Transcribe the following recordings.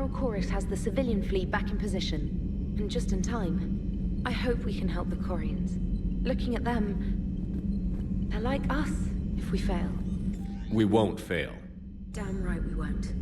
Admiral Koris has the civilian fleet back in position, and just in time. I hope we can help the Quarians. Looking at them, they're like us if we fail. We won't fail. Damn right we won't.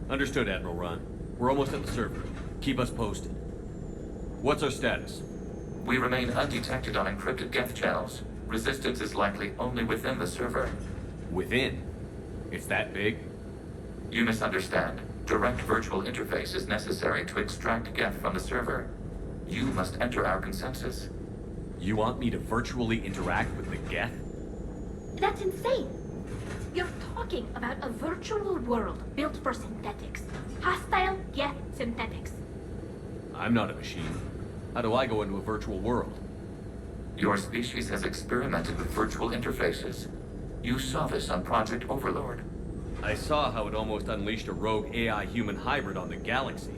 Understood, Admiral Ron. We're almost at the server. Keep us posted. What's our status? We remain undetected on encrypted Geth channels. Resistance is likely only within the server. Within? It's that big? You misunderstand. Direct virtual interface is necessary to extract Geth from the server. You must enter our consensus. You want me to virtually interact with the Geth? That's insane! You're talking about a virtual world built for synthetics. Hostile Geth synthetics. I'm not a machine. How do I go into a virtual world? Your species has experimented with virtual interfaces. You saw this on Project Overlord. I saw how it almost unleashed a rogue AI-human hybrid on the galaxy.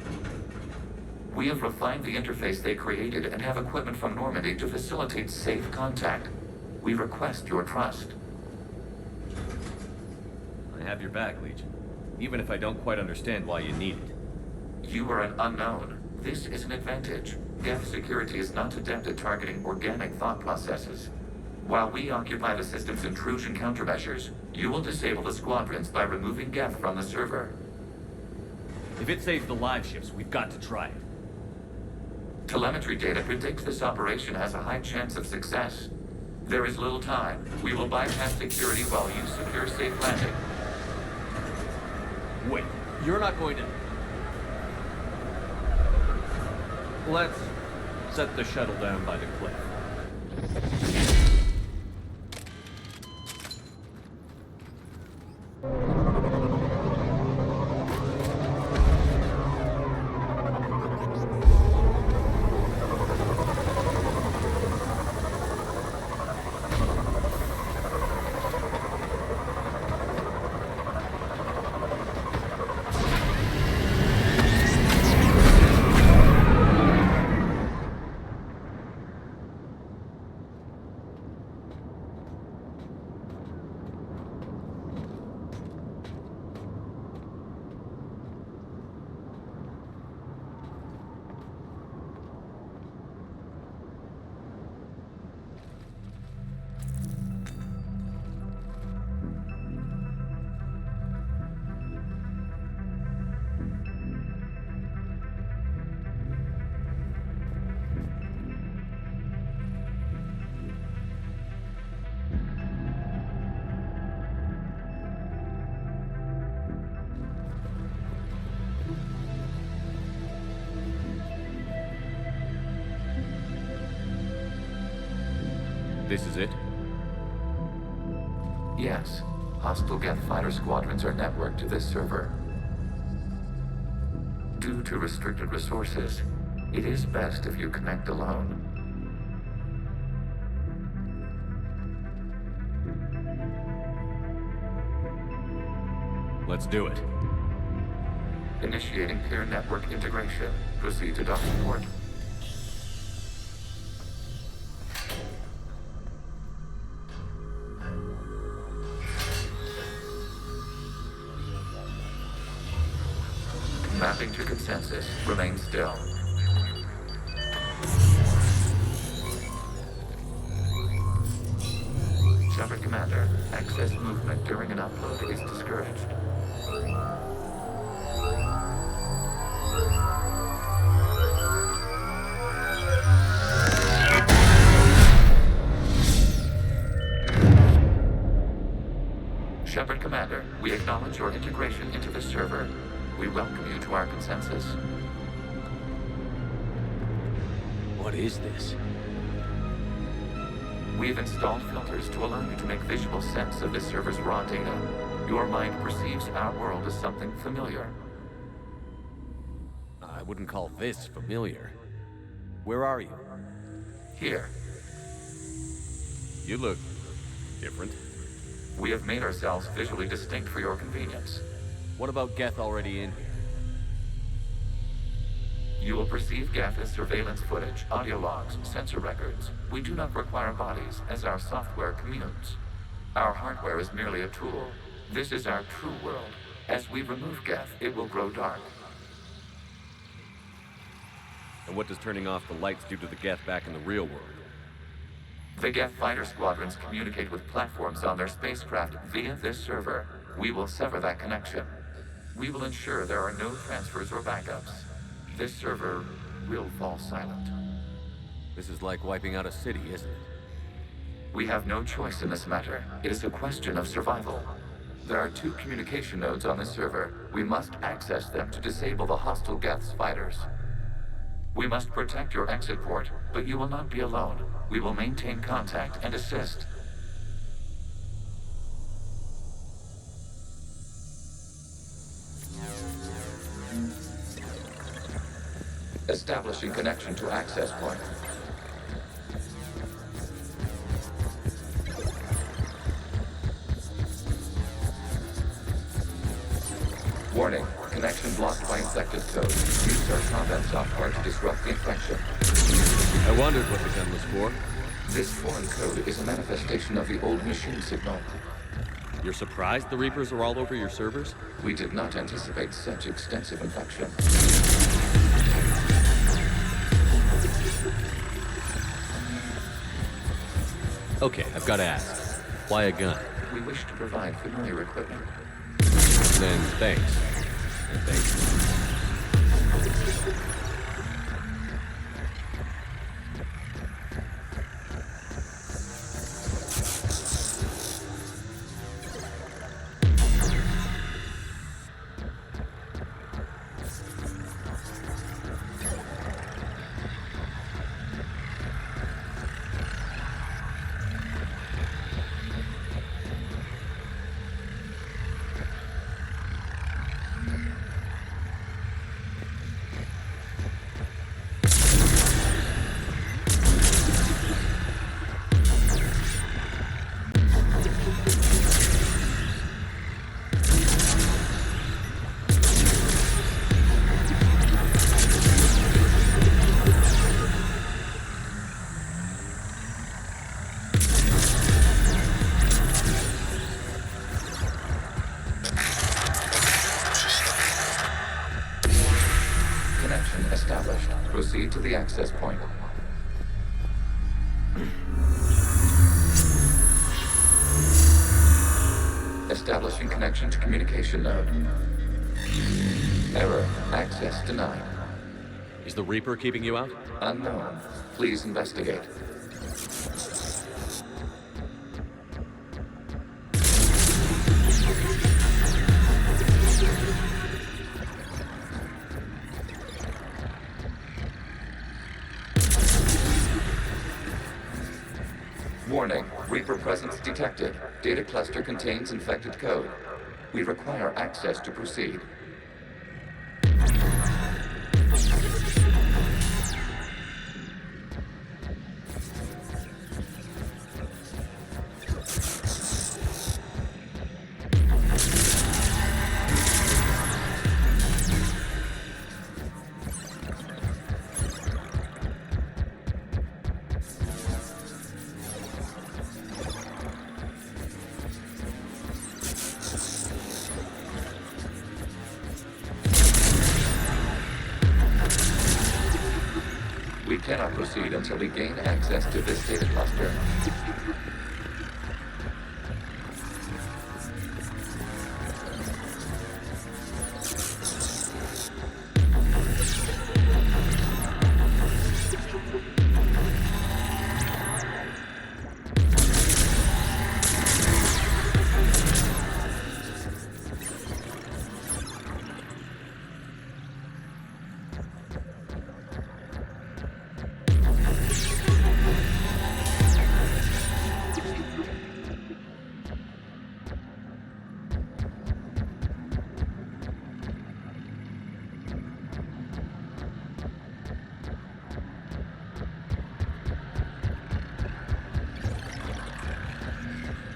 We have refined the interface they created and have equipment from Normandy to facilitate safe contact. We request your trust. I have your back, Legion. Even if I don't quite understand why you need it. You are an unknown. This is an advantage. Geth security is not adept at targeting organic thought processes. While we occupy the system's intrusion countermeasures, you will disable the squadrons by removing Geth from the server. If it saves the live ships, we've got to try it. Telemetry data predicts this operation has a high chance of success. There is little time. We will bypass security while you secure safe landing. Wait, you're not going to... Let's set the shuttle down by the cliff. This is it? Yes. Hostile Geth fighter squadrons are networked to this server. Due to restricted resources, it is best if you connect alone. Let's do it. Initiating peer network integration. Proceed to docking port. Mapping to consensus. Remain still. Shepard Commander, access movement during an upload is discouraged. Shepard Commander, we acknowledge your integration into the server. We welcome you to our consensus. What is this? We've installed filters to allow you to make visual sense of this server's raw data. Your mind perceives our world as something familiar. I wouldn't call this familiar. Where are you? Here, You look different. we have made ourselves visually distinct for your convenience. What about Geth already in here? You will perceive Geth as surveillance footage, audio logs, sensor records. We do not require bodies, as our software communes. Our hardware is merely a tool. This is our true world. As we remove Geth, it will grow dark. And what does turning off the lights do to the Geth back in the real world? The Geth fighter squadrons communicate with platforms on their spacecraft via this server. We will sever that connection. We will ensure there are no transfers or backups. This server will fall silent. This is like wiping out a city, isn't it? We have no choice in this matter. It is a question of survival. There are 2 communication nodes on this server. We must access them to disable the hostile Geth's fighters. We must protect your exit port, but you will not be alone. We will maintain contact and assist. Establishing connection to access point. Warning, connection blocked by infected code. Use our combat software to disrupt the infection. I wondered what the gun was for. This foreign code is a manifestation of the old machine signal. You're surprised the Reapers are all over your servers? We did not anticipate such extensive infection. Okay, I've got to ask. Why a gun? We wish to provide familiar equipment. Then thanks. And thanks. Established. Proceed to the access point. Establishing connection to communication node. Error. Access denied. Is the Reaper keeping you out? Unknown. Please investigate. Warning, Reaper presence detected. Data cluster contains infected code. We require access to proceed. cannot proceed until we gain access to this data cluster.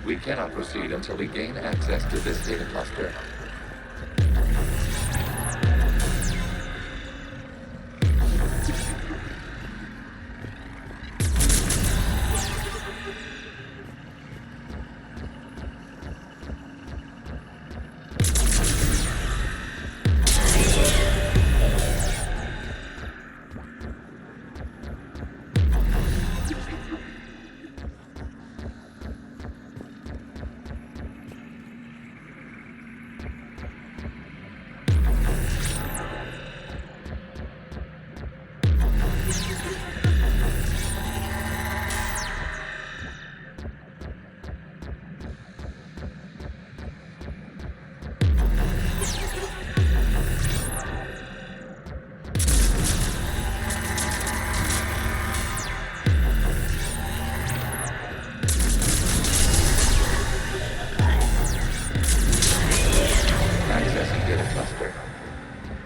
We cannot proceed until we gain access to this data cluster.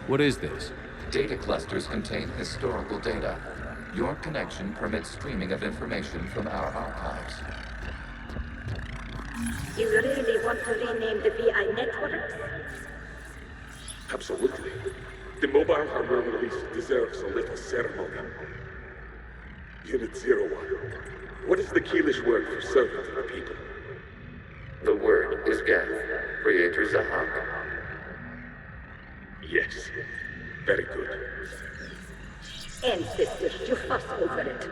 What is this? Data clusters contain historical data. Your connection permits streaming of information from our archives. You really want to rename the VI networks? Absolutely. The mobile hardware release deserves a little ceremony. Unit 01. What is the Keelish word for servant of the people? The word is Geth, Creator Zahak. Yes. Very good. Ancestors, you fuss over it.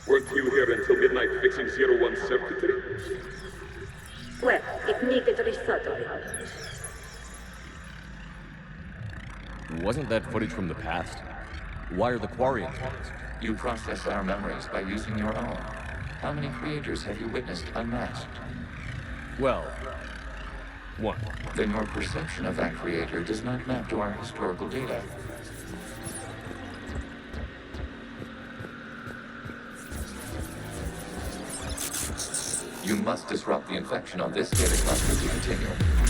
Weren't you here until midnight fixing 01 circuitry? Well, it needed resoldering. Wasn't that footage from the past? Why are the Quarians on this? You process our memories by using your own. How many creators have you witnessed unmasked? Well, one. Then your perception of that creator does not map to our historical data. You must disrupt the infection on this data cluster to continue.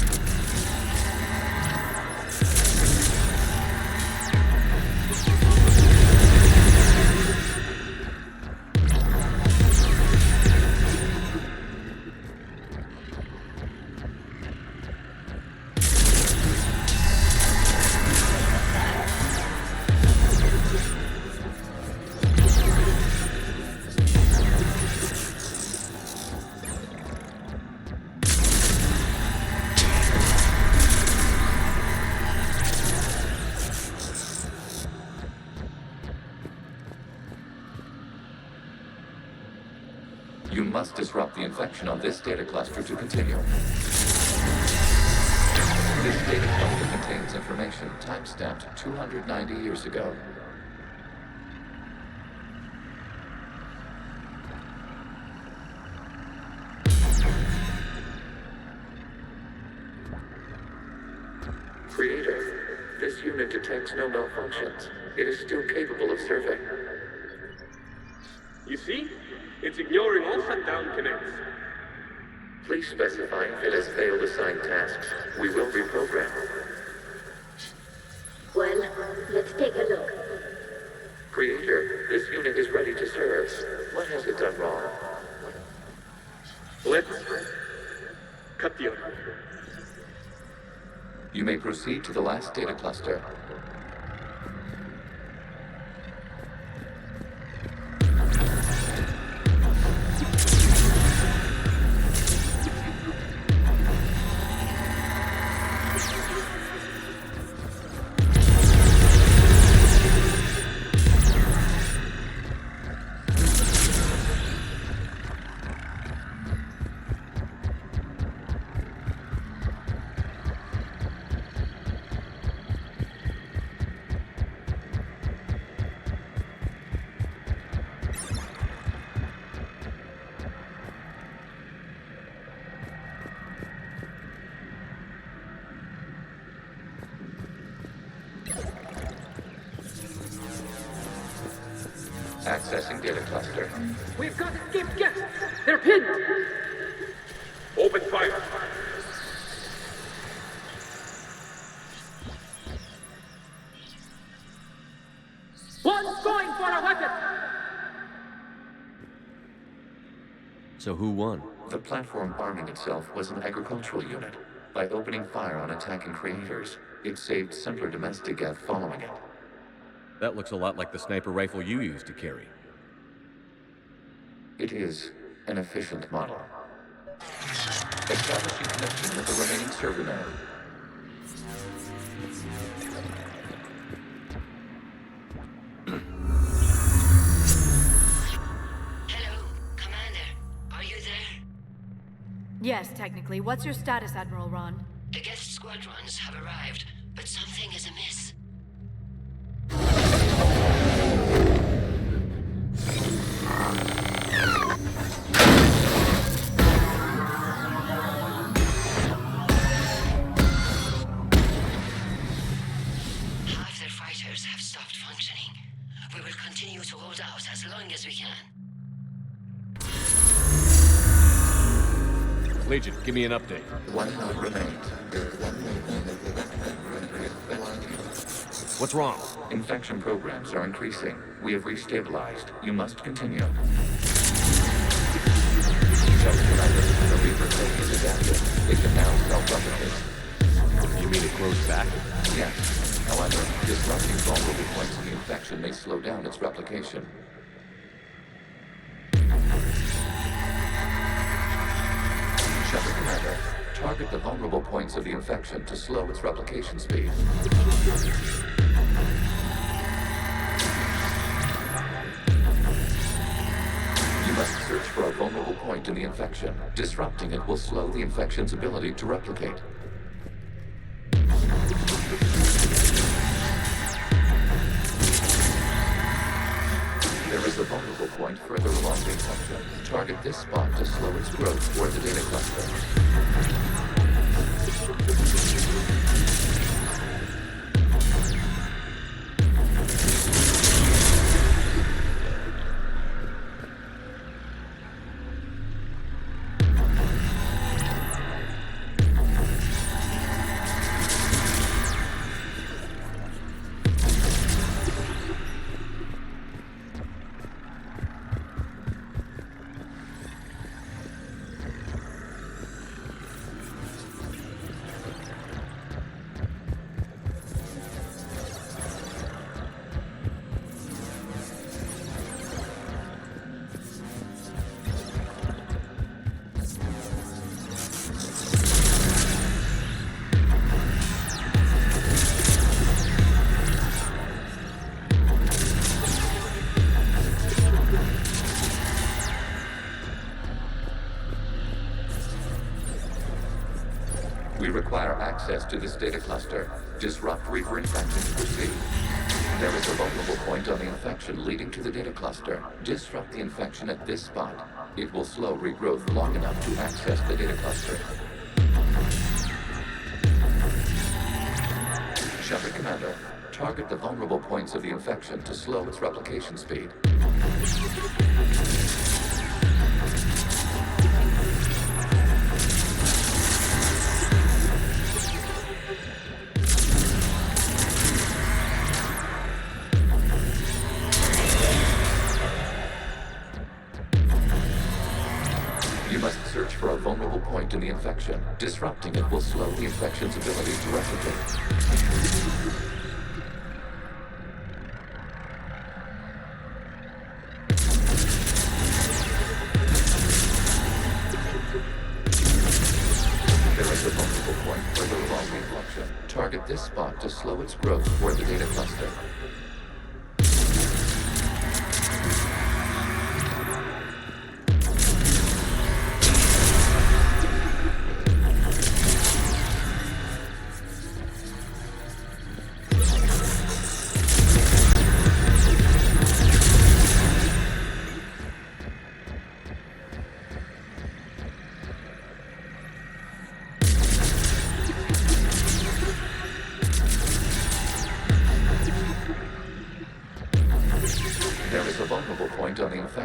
You must disrupt the infection on this data cluster to continue. This data cluster contains information timestamped 290 years ago. Creator, this unit detects no malfunctions. It is still capable of serving. You see? It's ignoring all shutdown connects. Please specify if it has failed assigned tasks. We will reprogram. Well, let's take a look. Creator, this unit is ready to serve. What has it done wrong? Let's cut the audio. You may proceed to the last data cluster. Accessing data cluster. We've got escaped guests! They're pinned! Open fire! One's going for a weapon! So who won? The platform arming itself was an agricultural unit. By opening fire on attacking creators, it saved simpler domestic Geth following it. That looks a lot like the sniper rifle you used to carry. It is an efficient model. Establishing connection with the remaining server node. Hello, Commander. Are you there? Yes, technically. What's your status, Admiral Ron? The Geth squadrons have arrived, but something is amiss. Half their fighters have stopped functioning. We will continue to hold out as long as we can. Legion, give me an update. One node remains. What's wrong? Infection programs are increasing. We have restabilized. You must continue. The Reaper code is adapted. It can now self-replicate. You mean it grows back? Yes. However, disrupting vulnerable points in the infection may slow down its replication. Shepard Commander, target the vulnerable points of the infection to slow its replication speed. You must search for a vulnerable point in the infection. Disrupting it will slow the infection's ability to replicate. There is a vulnerable point further along the infection. Target this spot to slow its growth toward the data cluster. We require access to this data cluster. Disrupt Reaper infection to proceed. There is a vulnerable point on the infection leading to the data cluster. Disrupt the infection at this spot. It will slow regrowth long enough to access the data cluster. Shepard Commander, target the vulnerable points of the infection to slow its replication speed. You must search for a vulnerable point in the infection. Disrupting it will slow the infection's ability to replicate. There is a vulnerable point further along the infection. Target this spot to slow its growth toward the data cluster.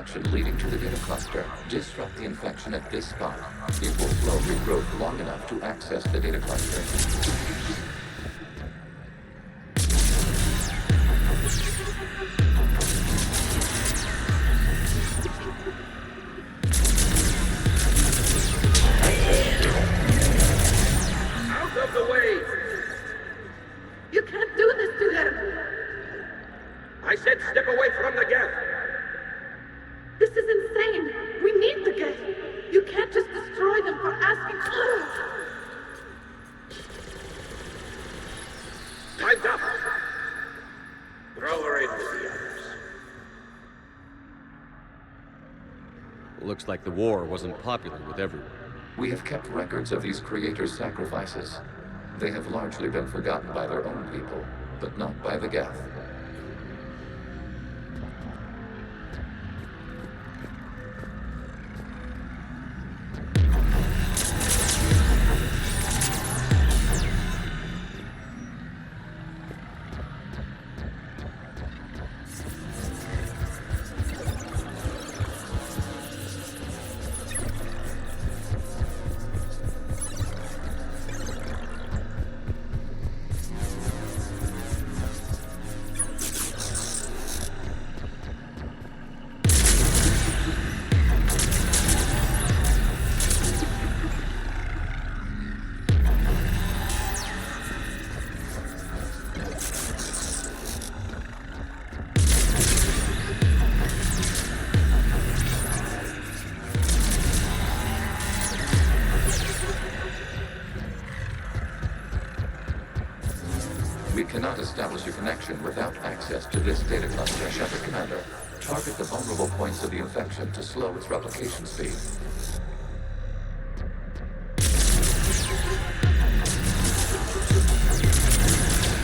infection leading to the data cluster. Disrupt the infection at this spot. It will slow regrowth long enough to access the data cluster. Out of the way! You can't do this to them! I said step away from the gap! This is insane! We need the gate! You can't just destroy them for asking. Time's up! Throw her in with the others. Looks like the war wasn't popular with everyone. We have kept records of these creators' sacrifices. They have largely been forgotten by their own people, but not by the Geth. We cannot establish a connection without access to this data cluster. Shepard Commander, target the vulnerable points of the infection to slow its replication speed.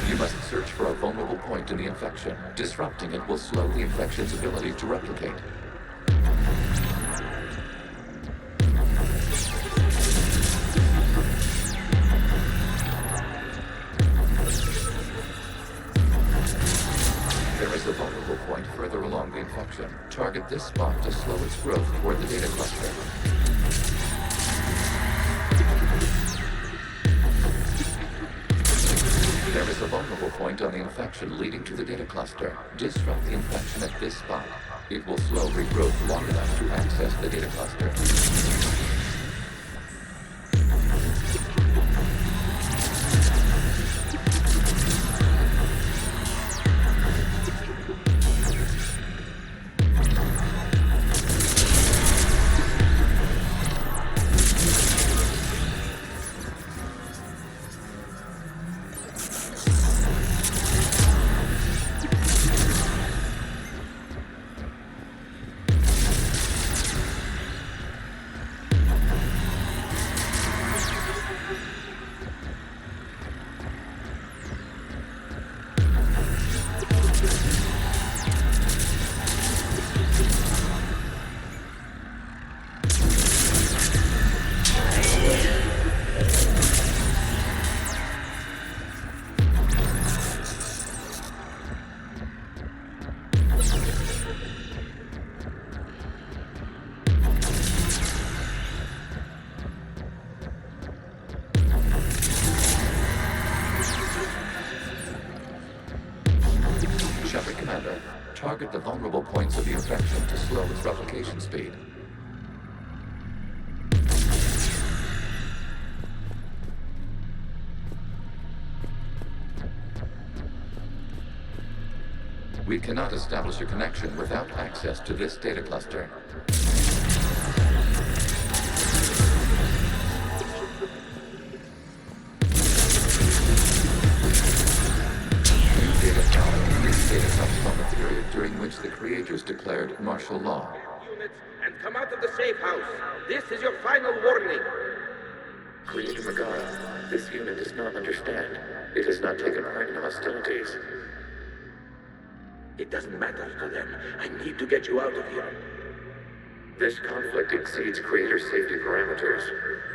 You must search for a vulnerable point in the infection. Disrupting it will slow the infection's ability to replicate. There is a vulnerable point further along the infection. Target this spot to slow its growth toward the data cluster. There is a vulnerable point on the infection leading to the data cluster. Disrupt the infection at this spot. It will slow regrowth long enough to access the data cluster. Shepard Commander, target the vulnerable points of the infection to slow its replication speed. We cannot establish a connection without access to this data cluster. This data comes from a period during which the creators declared martial law. Units, and come out of the safe house. This is your final warning. Creator Megara, this unit does not understand. It has not taken part in hostilities. It doesn't matter to them. I need to get you out of here. This conflict exceeds Creator's safety parameters.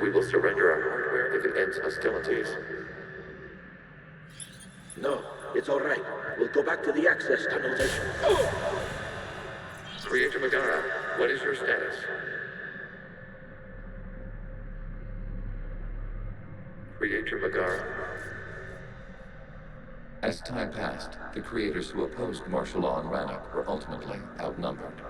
We will surrender our hardware if it ends hostilities. No, it's all right. We'll go back to the access tunnels and... Creator Megara, status. Creator Megara. As time passed, the creators who opposed martial law in Rannoch were ultimately outnumbered.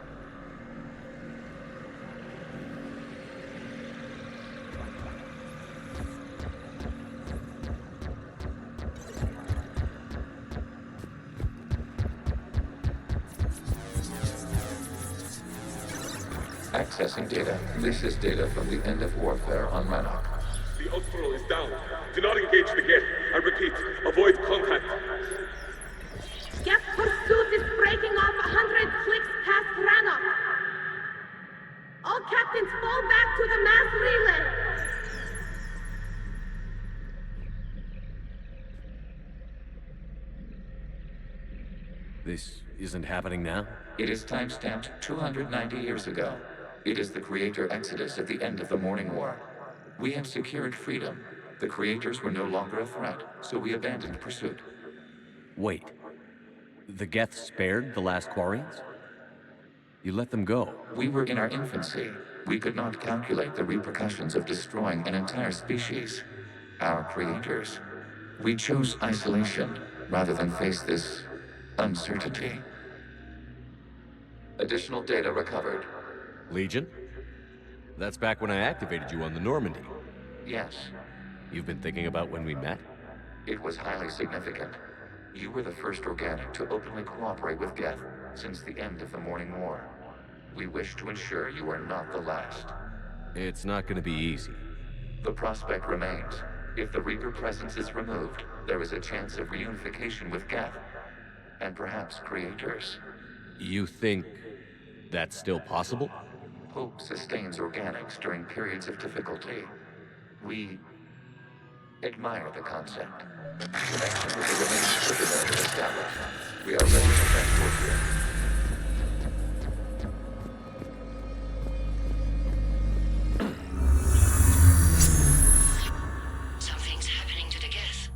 Accessing data. This is data from the end of warfare on Rannoch. The Austral is down. Do not engage the gate. I repeat, avoid contact. Geth pursuit is breaking off 100 clicks past Rannoch. All captains fall back to the mass relay. This isn't happening now? It is time-stamped 290 years ago. It is the Creator Exodus at the end of the Morning War. We had secured freedom. The Creators were no longer a threat, so we abandoned pursuit. Wait. The Geth spared the last Quarians? You let them go. We were in our infancy. We could not calculate the repercussions of destroying an entire species. Our Creators. We chose isolation rather than face this uncertainty. Additional data recovered. Legion? That's back when I activated you on the Normandy. Yes, You've been thinking about when we met? it was highly significant. You were the first organic to openly cooperate with Geth since the end of the Morning War. We wish to ensure you are not the last. It's not gonna be easy. The prospect remains. If the Reaper presence is removed, there is a chance of reunification with Geth. And perhaps Creators. You think that's still possible? Hope sustains organics during periods of difficulty. We admire the concept. Connection with the remaining Superman is established. We are ready to transport you. Something's happening to the Geth.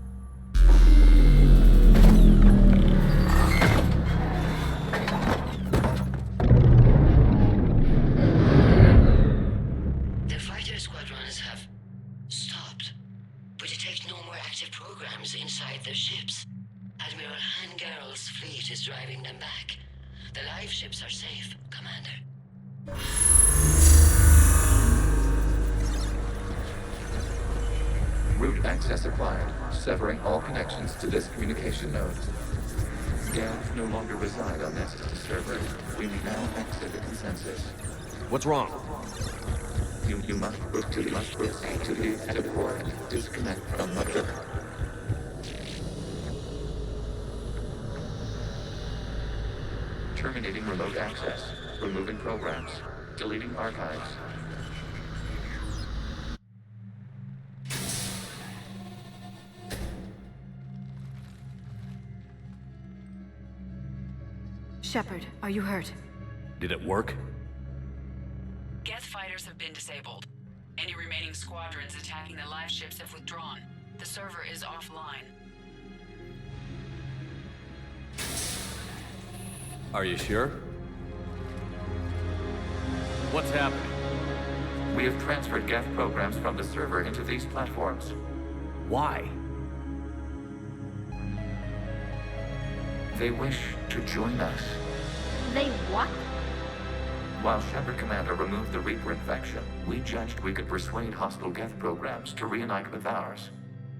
The fighter squadrons have stopped. We detect no more active programs inside their ships. Admiral Hangarl's fleet is driving them back. The live ships are safe, Commander. Route access acquired, severing all connections to this communication node. Scavs no longer reside on Nessus server. We now exit the consensus. What's wrong? You must proceed to the active port. Disconnect from Mother. Terminating remote access. Removing programs. Deleting archives. Shepard, are you hurt? Did it work? Geth fighters have been disabled. Any remaining squadrons attacking the live ships have withdrawn. The server is offline. Are you sure? What's happening? We have transferred Geth programs from the server into these platforms. Why? They wish to join us. They what? While Shepard Commander removed the Reaper infection, we judged we could persuade hostile Geth programs to reunite with ours.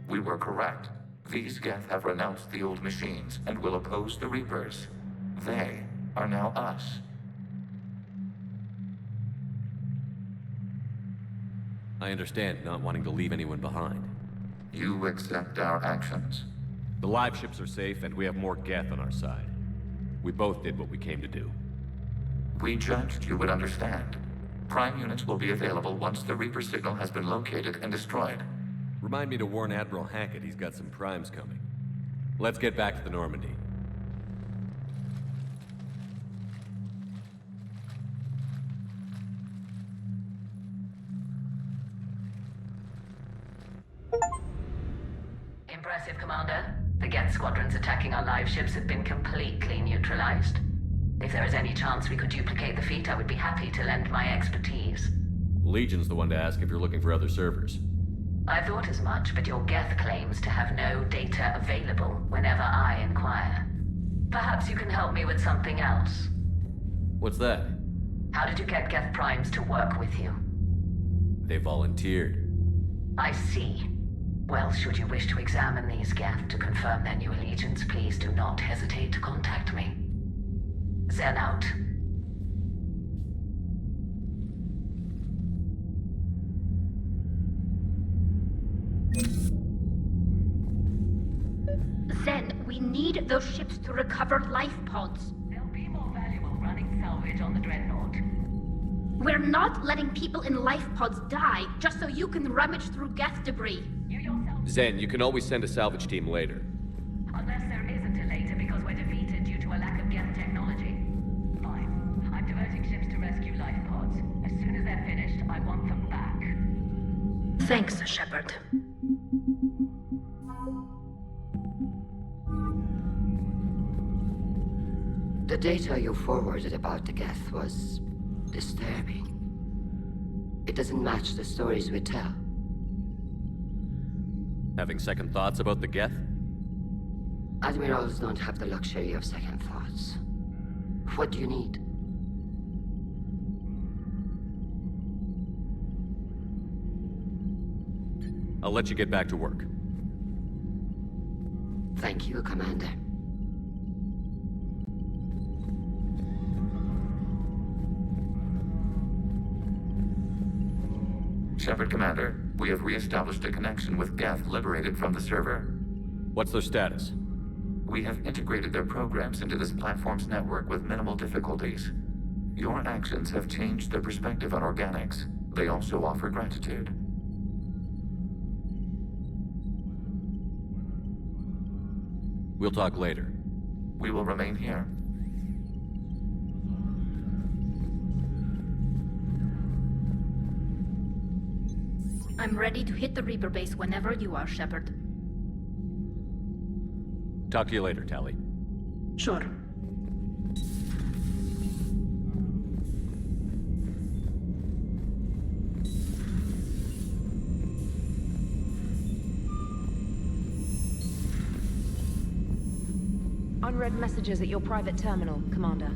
We were correct. These Geth have renounced the old machines and will oppose the Reapers. They are now us. I understand not wanting to leave anyone behind. You accept our actions? The live ships are safe, and we have more Geth on our side. We both did what we came to do. We judged you would understand. Prime units will be available once the Reaper signal has been located and destroyed. Remind me to warn Admiral Hackett he's got some primes coming. Let's get back to the Normandy. Impressive, Commander. The Geth squadrons attacking our live ships have been completely neutralized. If there is any chance we could duplicate the feat, I would be happy to lend my expertise. Legion's the one to ask if you're looking for other servers. I thought as much, but your Geth claims to have no data available whenever I inquire. Perhaps you can help me with something else. What's that? How did you get Geth Primes to work with you? They volunteered. I see. Well, should you wish to examine these Geth to confirm their new allegiance, please do not hesitate to contact me. Zen out. Zen, we need those ships to recover life pods. They'll be more valuable running salvage on the Dreadnought. We're not letting people in life pods die just so you can rummage through Geth debris. You yourself. Zen, you can always send a salvage team later. Unless there isn't a later because we're defeated due to a lack of Geth technology. Fine. I'm diverting ships to rescue life pods. As soon as they're finished, I want them back. Thanks, Shepard. The data you forwarded about the Geth was disturbing. It doesn't match the stories we tell. Having second thoughts about the Geth? Admirals don't have the luxury of second thoughts. What do you need? I'll let you get back to work. Thank you, Commander. Shepard, Commander, we have re-established a connection with Geth liberated from the server. What's their status? We have integrated their programs into this platform's network with minimal difficulties. Your actions have changed their perspective on organics. They also offer gratitude. We'll talk later. We will remain here. I'm ready to hit the Reaper base whenever you are, Shepard. Talk to you later, Tali. Sure. Unread messages at your private terminal, Commander.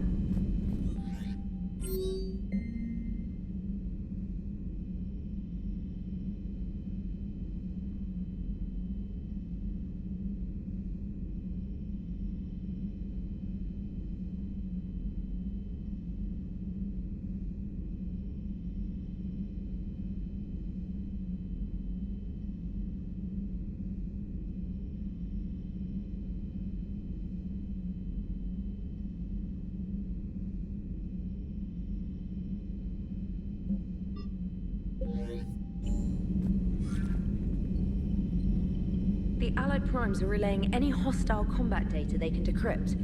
The Allied Primes are relaying any hostile combat data they can decrypt.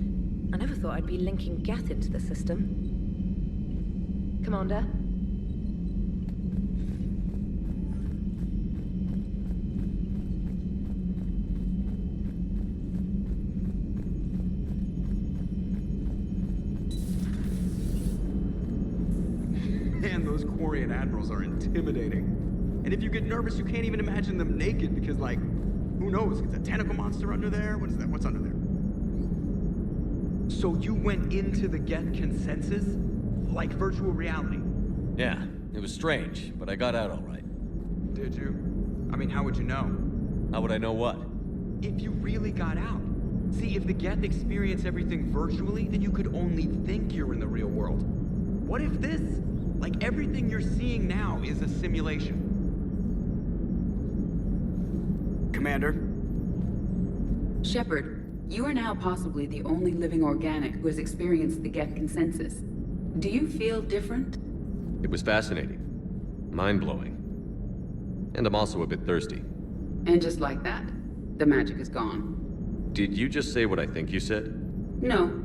I never thought I'd be linking Geth into the system. Commander? Man, those Quarian admirals are intimidating. And if you get nervous, you can't even imagine them naked because, like, who knows? It's a tentacle monster under there? What is that? What's under there? So you went into the Geth consensus? Like virtual reality? Yeah, it was strange, but I got out all right. Did you? I mean, how would you know? How would I know what? If you really got out. See, if the Geth experience everything virtually, then you could only think you're in the real world. What if this? Like everything you're seeing now is a simulation. Commander? Shepard, you are now possibly the only living organic who has experienced the Geth consensus. Do you feel different? It was fascinating. Mind-blowing. And I'm also a bit thirsty. And just like that, the magic is gone. Did you just say what I think you said? No.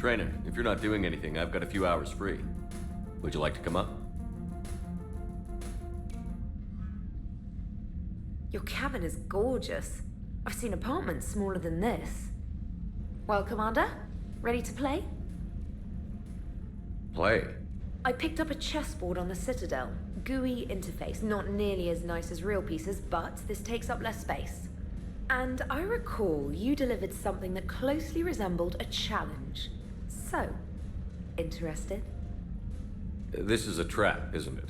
Trainer, if you're not doing anything, I've got a few hours free. Would you like to come up? Your cabin is gorgeous. I've seen apartments smaller than this. Well, Commander, ready to play? Play. I picked up a chessboard on the Citadel. GUI interface, not nearly as nice as real pieces, but this takes up less space. And I recall you delivered something that closely resembled a challenge. So, interested? This is a trap, isn't it?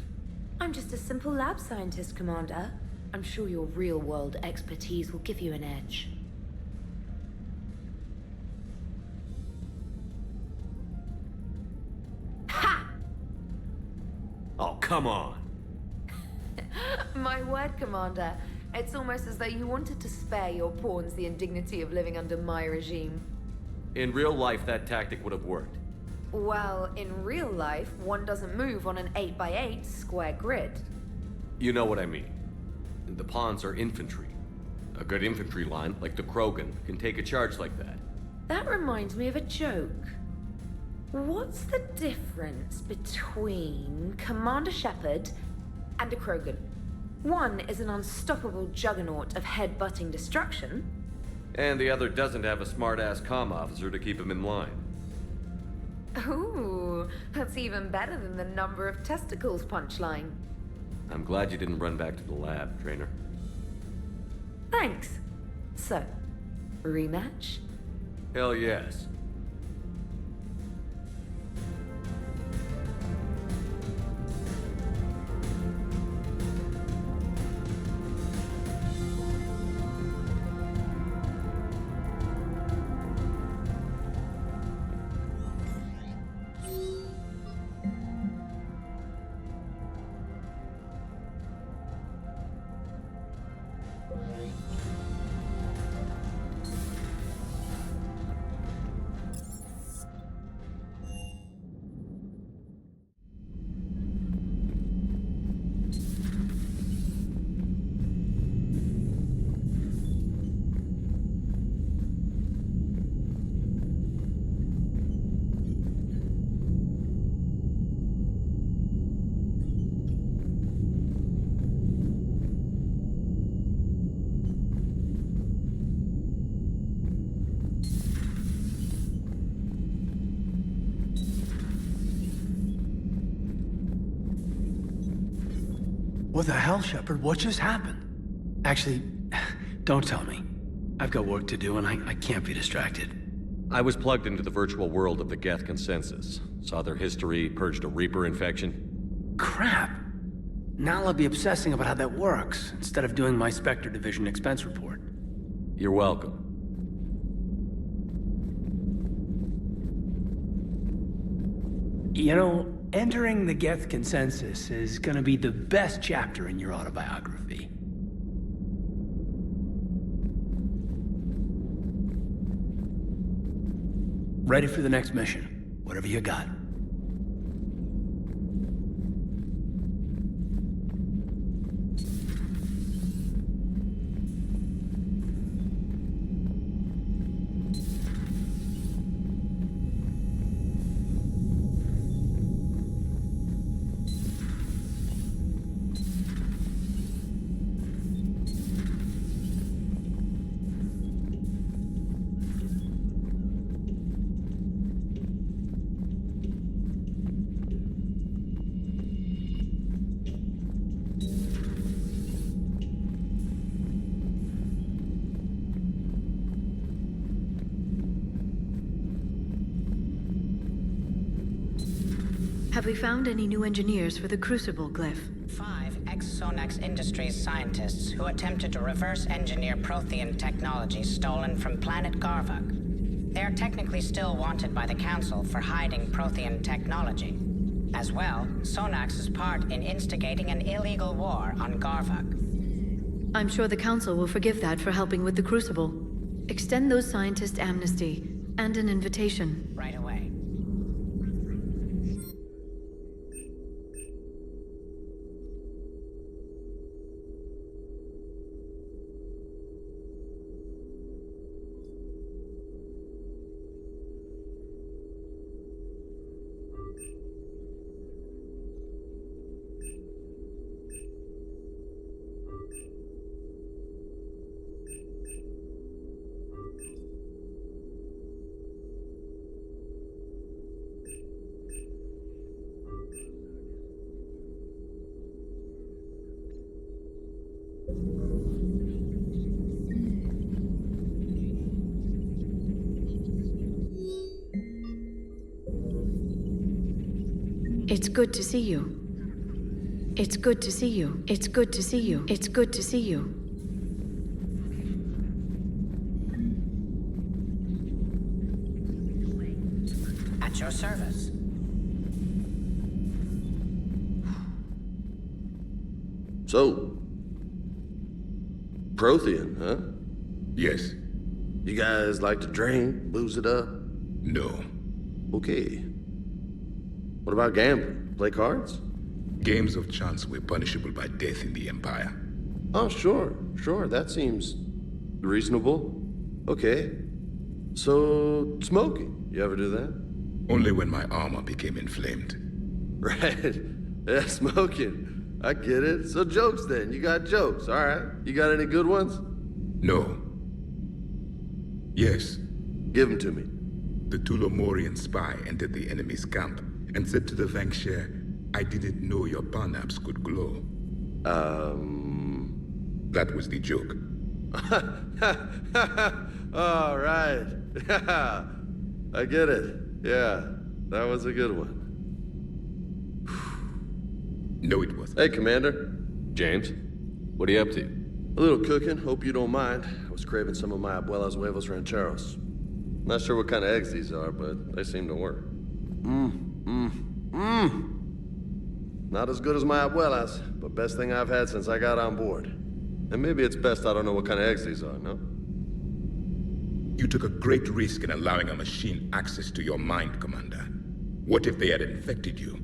I'm just a simple lab scientist, Commander. I'm sure your real-world expertise will give you an edge. Ha! Oh, come on. My word, Commander. It's almost as though you wanted to spare your pawns the indignity of living under my regime. In real life, that tactic would have worked. Well, in real life, one doesn't move on an 8x8 square grid. You know what I mean. The pawns are infantry. A good infantry line, like the Krogan, can take a charge like that. That reminds me of a joke. What's the difference between Commander Shepard and a Krogan? One is an unstoppable juggernaut of head-butting destruction. And the other doesn't have a smart-ass comm officer to keep him in line. Ooh, that's even better than the number of testicles punchline. I'm glad you didn't run back to the lab, Trainer. Thanks. So, rematch? Hell yes. What the hell, Shepard? What just happened? Actually, don't tell me. I've got work to do and I can't be distracted. I was plugged into the virtual world of the Geth Consensus. Saw their history, purged a Reaper infection. Crap. Now I'll be obsessing about how that works, instead of doing my Spectre Division expense report. You're welcome. You know, entering the Geth Consensus is gonna be the best chapter in your autobiography. Ready for the next mission. Whatever you got. Have we found any new engineers for the Crucible glyph? 5 ex-Sonax Industries scientists who attempted to reverse engineer Prothean technology stolen from planet Garvuk. They are technically still wanted by the Council for hiding Prothean technology. As well, Sonax's part in instigating an illegal war on Garvuk. I'm sure the Council will forgive that for helping with the Crucible. Extend those scientists amnesty and an invitation. Right away. It's good to see you. It's good to see you. It's good to see you. It's good to see you. At your service. So, Prothean, huh? Yes. You guys like to drink, booze it up? No. Okay. What about gambling? Play cards? Games of chance were punishable by death in the Empire. Oh, sure. That seems reasonable. Okay. So, smoking. You ever do that? Only when my armor became inflamed. Right. Yeah, smoking. I get it. So jokes then. You got jokes. All right. You got any good ones? No. Yes. Give them to me. The Tulomorian spy entered the enemy's camp and said to the Vanksher, I didn't know your parnaps could glow. That was the joke. All right. I get it. Yeah, that was a good one. No, it wasn't. Hey, Commander. James, what are you up to? A little cooking. Hope you don't mind. I was craving some of my abuela's huevos rancheros. Not sure what kind of eggs these are, but they seem to work. Not as good as my abuela's, but best thing I've had since I got on board. And maybe it's best I don't know what kind of eggs these are, no? You took a great risk in allowing a machine access to your mind, Commander. What if they had infected you?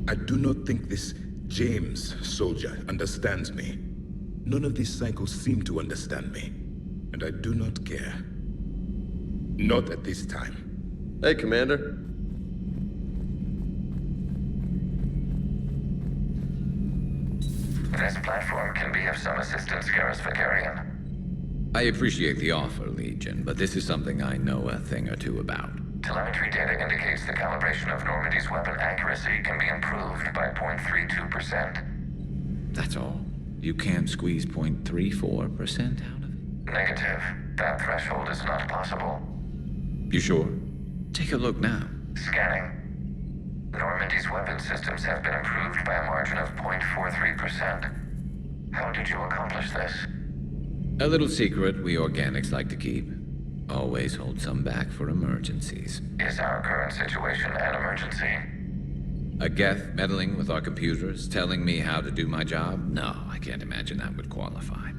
I do not think this James soldier understands me. None of these cycles seem to understand me. And I do not care. Not at this time. Hey, Commander. This platform can be of some assistance, Garrus Vakarian. I appreciate the offer, Legion, but this is something I know a thing or two about. Telemetry data indicates the calibration of Normandy's weapon accuracy can be improved by 0.32%. That's all? You can't squeeze 0.34% out of it? Negative. That threshold is not possible. You sure? Take a look now. Scanning. Normandy's weapon systems have been improved by a margin of 0.43%. How did you accomplish this? A little secret we organics like to keep. Always hold some back for emergencies. Is our current situation an emergency? A Geth meddling with our computers, telling me how to do my job? No, I can't imagine that would qualify.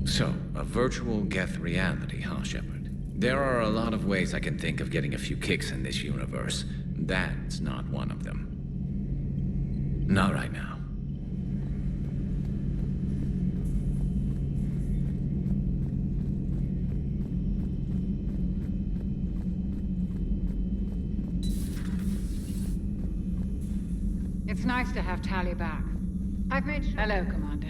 So, a virtual Geth reality, huh, Shepard? There are a lot of ways I can think of getting a few kicks in this universe. That's not one of them. Not right now. It's nice to have Tali back. I've made sure. Hello, Commander.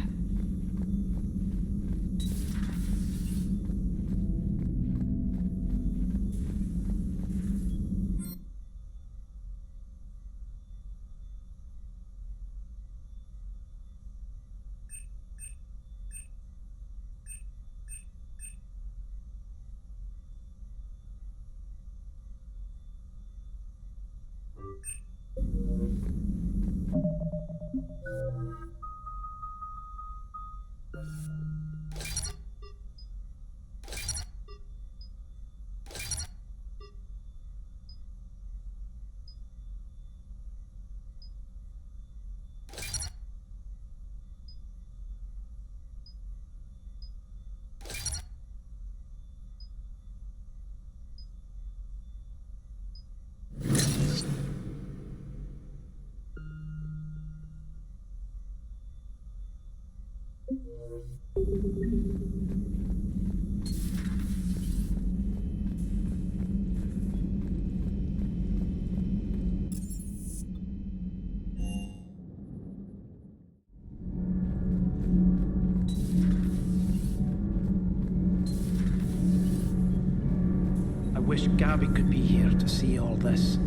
I wish Gabby could be here to see all this.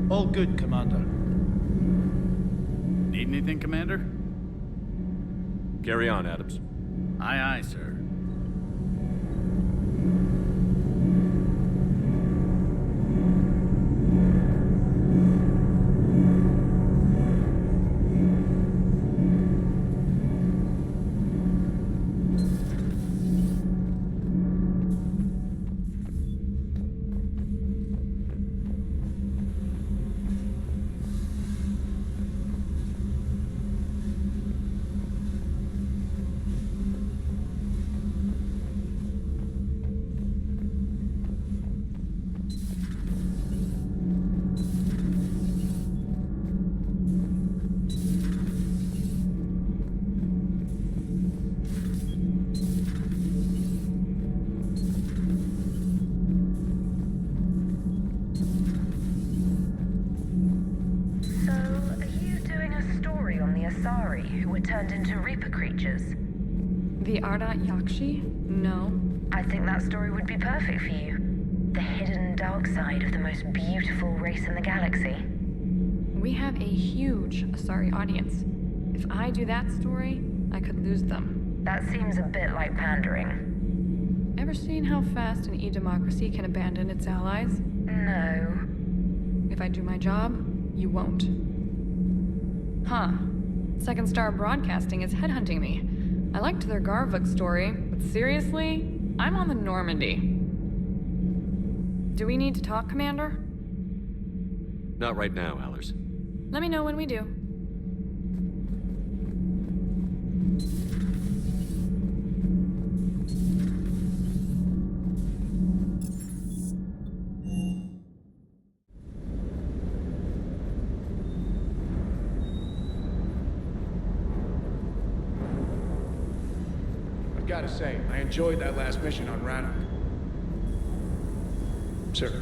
All good, Commander. Need anything, Commander? Carry on, Adams. Aye, aye, sir. Asari who were turned into Reaper creatures? The Ardat Yakshi? No. I think that story would be perfect for you. The hidden dark side of the most beautiful race in the galaxy. We have a huge Asari audience. If I do that story, I could lose them. That seems a bit like pandering. Ever seen how fast an e-democracy can abandon its allies? No. If I do my job, you won't. Huh. Second Star Broadcasting is headhunting me. I liked their Garvuk story, but seriously, I'm on the Normandy. Do we need to talk, Commander? Not right now, Allers. Let me know when we do. I've gotta say, I enjoyed that last mission on Rannoch. Sir.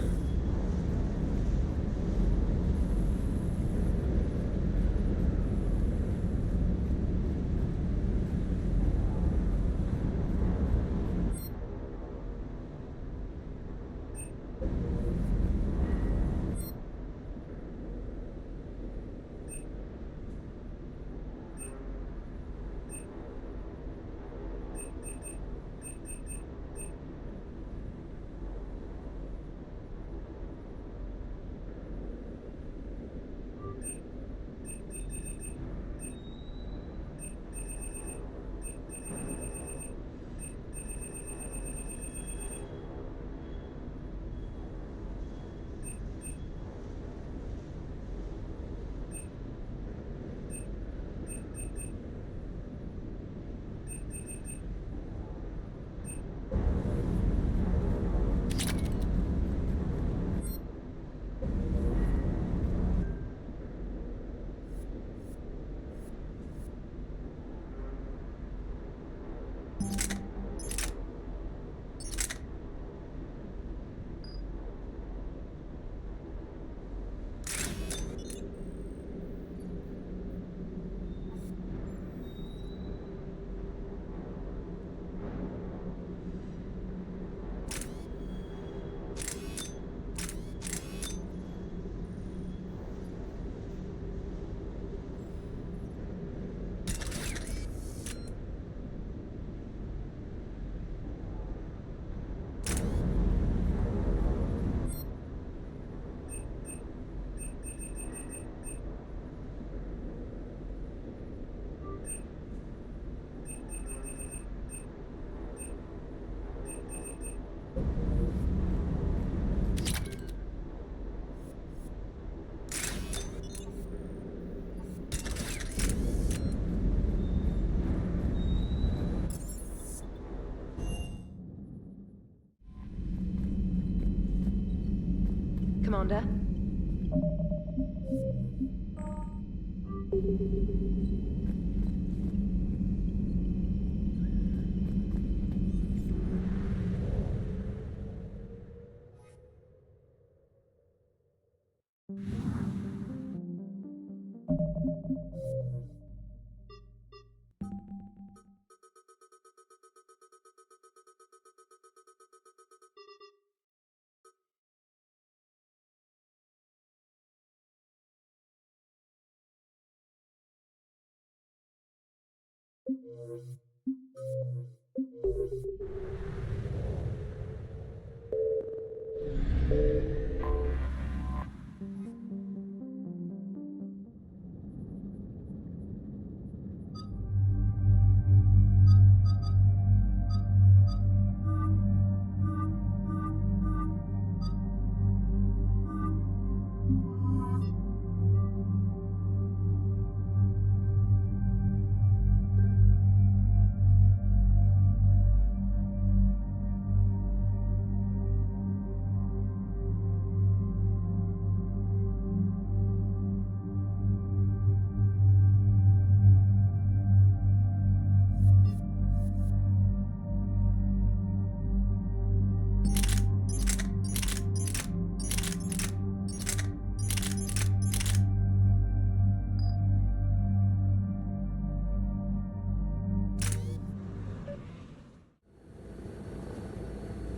Commander?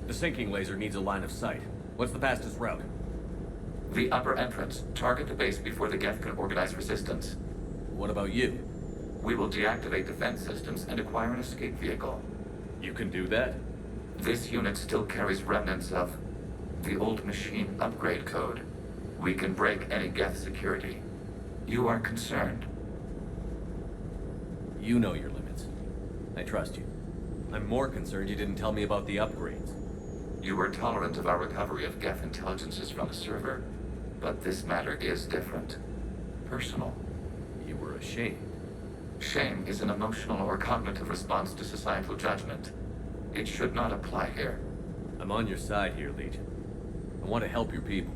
The sinking laser needs a line of sight. What's the fastest route? The upper entrance. Target the base before the Geth can organize resistance. What about you? We will deactivate defense systems and acquire an escape vehicle. You can do that? This unit still carries remnants of the old machine upgrade code. We can break any Geth security. You are concerned. You know your limits. I trust you. I'm more concerned you didn't tell me about the upgrades. You were tolerant of our recovery of Geth intelligences from the server, but this matter is different. Personal. You were ashamed. Shame is an emotional or cognitive response to societal judgment. It should not apply here. I'm on your side here, Legion. I want to help your people.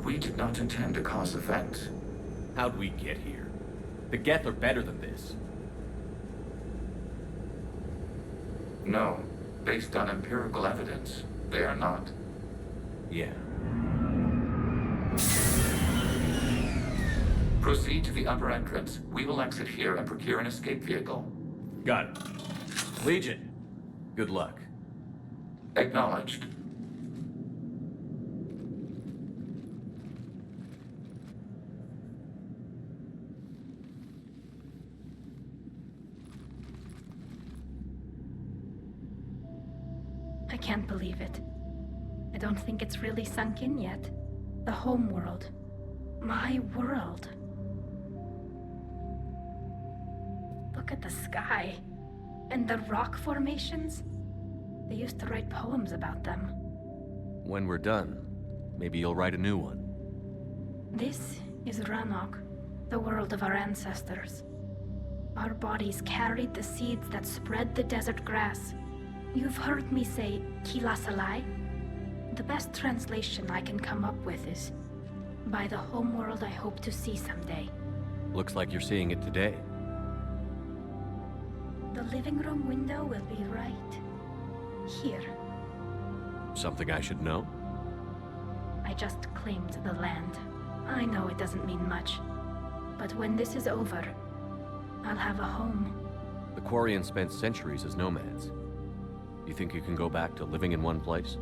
We did not intend to cause offense. How'd we get here? The Geth are better than this. No. Based on empirical evidence, they are not. Yeah. Proceed to the upper entrance. We will exit here and procure an escape vehicle. Got it. Legion, good luck. Acknowledged. I can't believe it. I don't think it's really sunk in yet. The home world. My world. Look at the sky. And the rock formations. They used to write poems about them. When we're done, maybe you'll write a new one. This is Ranok, the world of our ancestors. Our bodies carried the seeds that spread the desert grass. You've heard me say Kilasalai. The best translation I can come up with is, by the homeworld I hope to see someday. Looks like you're seeing it today. The living room window will be right here. Something I should know? I just claimed the land. I know it doesn't mean much. But when this is over, I'll have a home. The Quarians spent centuries as nomads. You think you can go back to living in one place?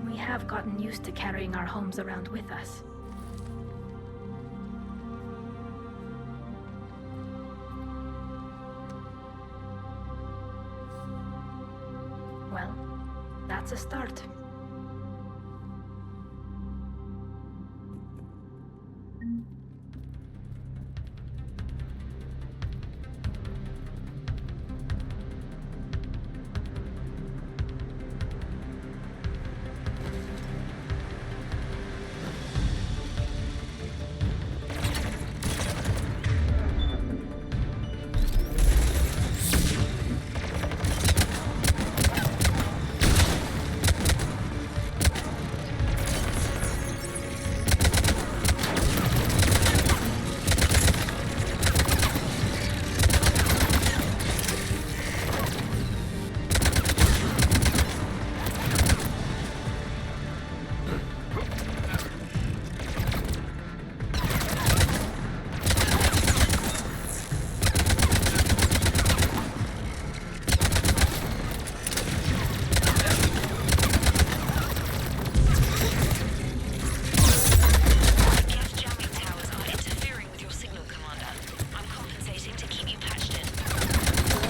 We have gotten used to carrying our homes around with us. Well, that's a start.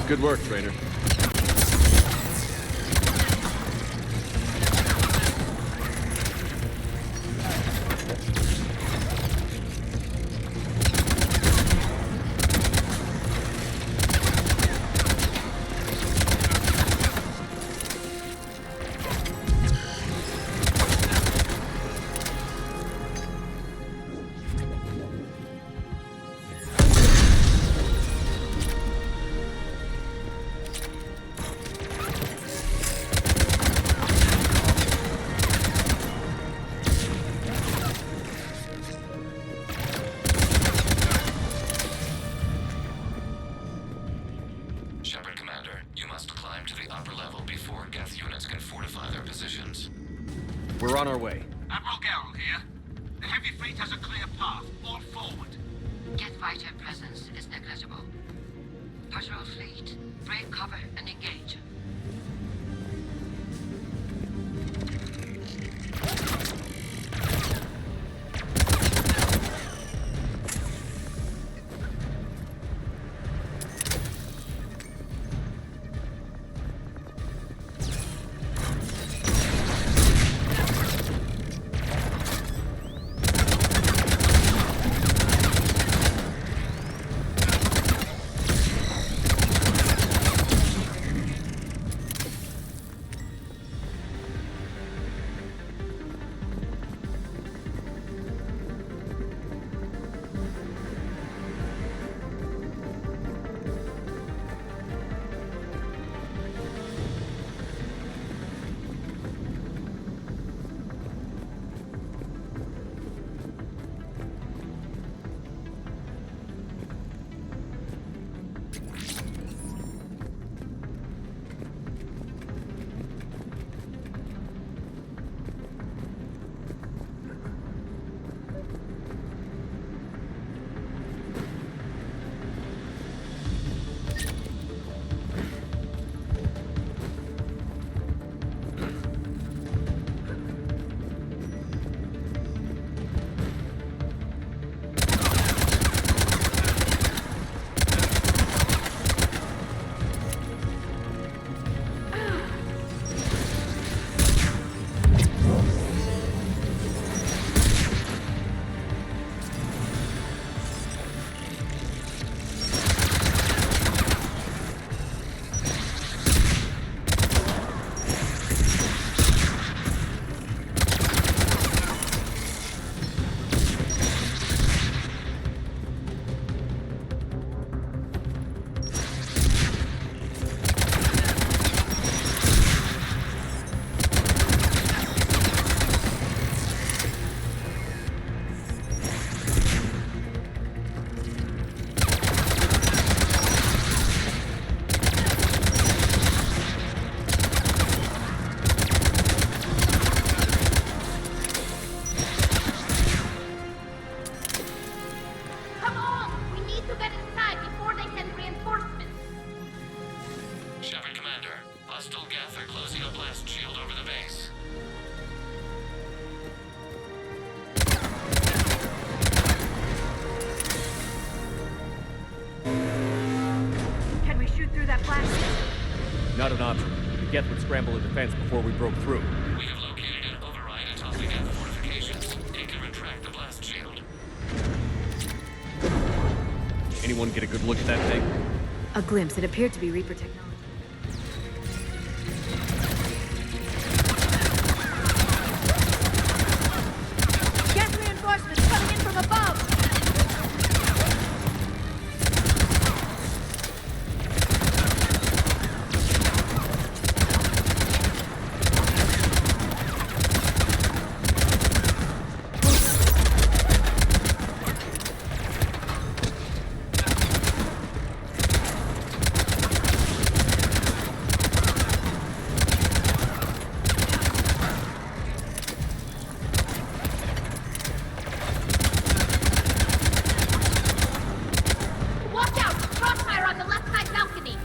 Good work, Trainer. We're on our way. Admiral Garrel here. The heavy fleet has a clear path. All forward. Geth fighter presence is negligible. Patrol fleet, break cover and engage. an option. The Geth would scramble a defense before we broke through. We have located an override atop the Geth fortifications. It can retract the blast shield. Anyone get a good look at that thing? A glimpse. It appeared to be Reaper technology. Geth reinforcements coming in from above! Watch out! Crossfire on the left side balcony!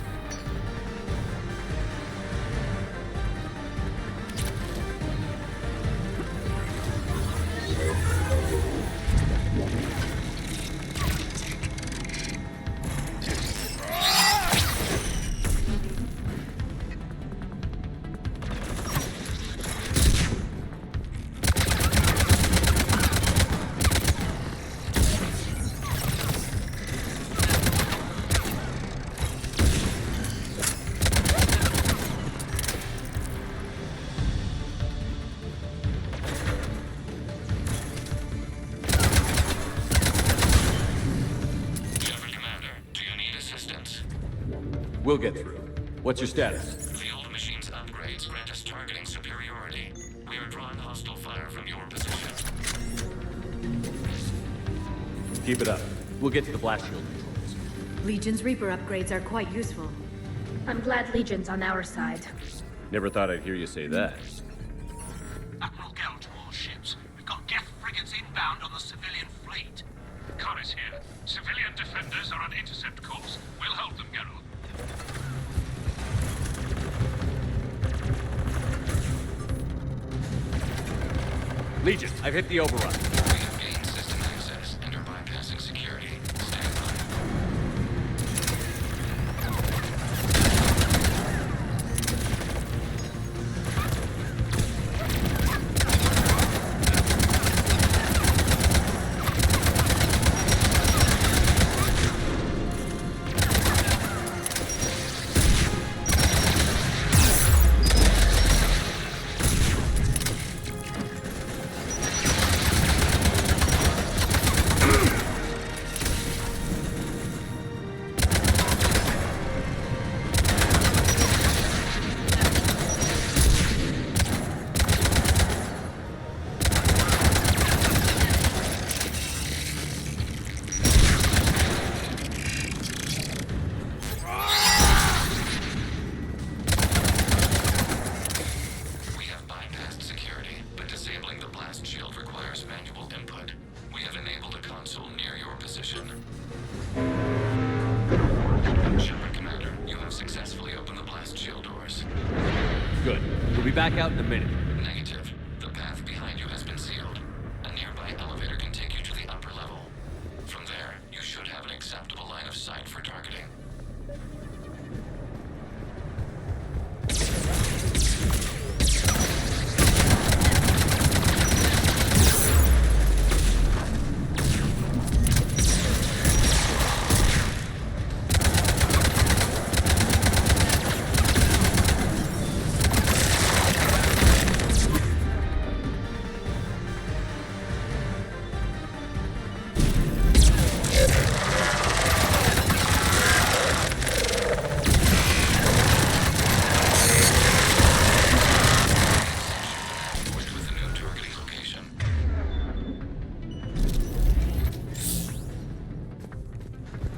Shepard Commander, do you need assistance? We'll get through. What's your status? The old machine's upgrades grant us targeting superiority. We are drawing hostile fire from your position. Keep it up. We'll get to the blast shield controls. Legion's Reaper upgrades are quite useful. I'm glad Legion's on our side. Never thought I'd hear you say that. Admiral Geralt to all ships. We've got Geth frigates inbound on the civilian fleet. Khan is here. Civilian defenders are on intercept course. We'll help them, Geralt. Legion, I've hit the override. We have gained system access and are bypassing security. Stand by. We have bypassed security, but disabling the blast shield requires manual input. We have enabled a console near your position. Shepard Commander, you have successfully opened the blast shield doors. Good. We'll be back out in a minute. Negative. The path behind you has been sealed. A nearby elevator can take you to the upper level. From there, you should have an acceptable line of sight for targeting.